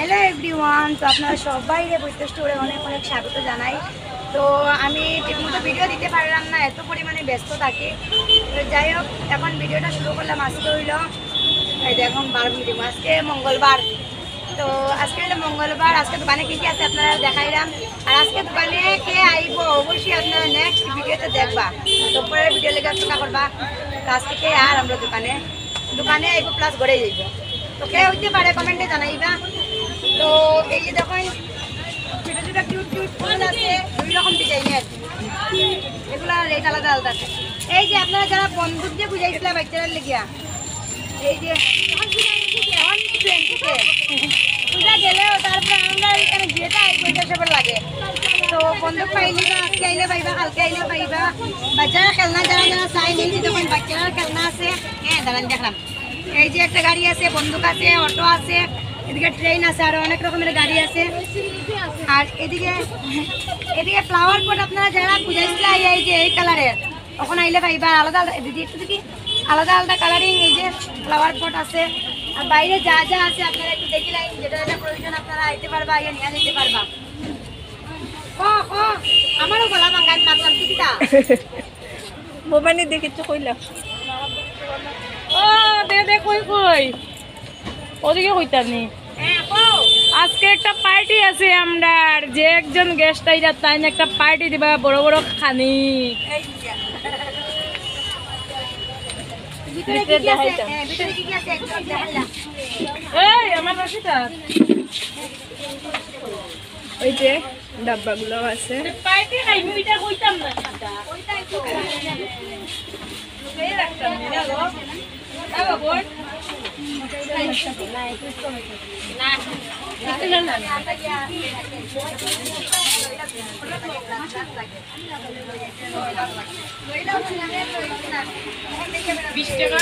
Hello everyone, তো আপনারা সবাইকে বৈদ্য স্টোরে অনেক অনেক স্বাগত জানাই। তো আমি ঠিকমতো ভিডিও দিতে পারলাম না, এত পরিমাণে ব্যস্ত থাকি। তো যাই হোক, এখন ভিডিওটা শুরু করলাম। আজকে হইল এই দেখুন আজকে মঙ্গলবার। তো আজকে হইলো মঙ্গলবার, আজকে দোকানে কী কী আছে আপনারা দেখাইলাম। আর আজকে দোকানে কে আইব অবশ্যই আপনারা নেক্সট ভিডিওতে দেখবা। তো পরের ভিডিও লেগে অপেক্ষা করবা। তো আজকে কে আর আমরা দোকানে আইব প্লাস ঘরে যাইব। তো কে হইতে পারে কমেন্টে জানাইবা। তো এই যে দেখুন ছোটো ছোটো কিউট কিউট ফুল আছে, 2 রকম ডিজাইনের। এগুলো রেট আলাদা আলাদা আছে। এই যে আপনারা যারা বন্ধুক দিয়ে বুঝাইছিলেন বাচ্চারা লেগিয়া, এই যে পূজা গেলেও তারপরে আমরা এখানে যেটা আইবইটা সবার লাগে। তো বন্ধুক পাইলে তো আজকে আইলে পাইবা, কালকে আইলে পাইবা। বাচ্চারা খেলনা যারা যারা চাই নিয়েছি, তখন বাচ্চারা খেলনা আছে। হ্যাঁ দাঁড়ান দেখলাম, এই যে একটা গাড়ি আছে, বন্দুক আছে, অটো আছে, এদিকে ট্রেন আছে, আরো অনেক রকমের গাড়ি আছে। আর এদিকে ফ্লাওয়ার পট আপনারা যারা বুঝাইছিল এই যে এই কালারের, তখন আইলে পাইবা। আলাদা আলাদা দিদি একটু দেখি, আলাদা আলাদা কালারিং এই যে ফ্লাওয়ার পট আছে। আর বাইরে যা যা আছে আপনারা একটু দেখিলেন, যেটা যেটা প্রয়োজন আপনারা আইতে পারবা, ইয়ে নিয়ে যেতে পারবা। আমারও গলা ভাঙায় মাতলাম কিটা মোবাইলে দেখিচ্ছ কইলা ও দে কই ওদিকে কইতানি। আজকে একটা পার্টি আছে আমরা, যে একজন গেস্ট আইরা তাই একটা পার্টি দিবা, বড় বড় খানি। এই আমার রশিটা ওই যে ডাব্বাগুলো আছে। পার্টি নাই মুইটা কইতাম না খাতা ওইটাই রাখতাম না গো। আবা বল না একটু জান না 20 টাকা।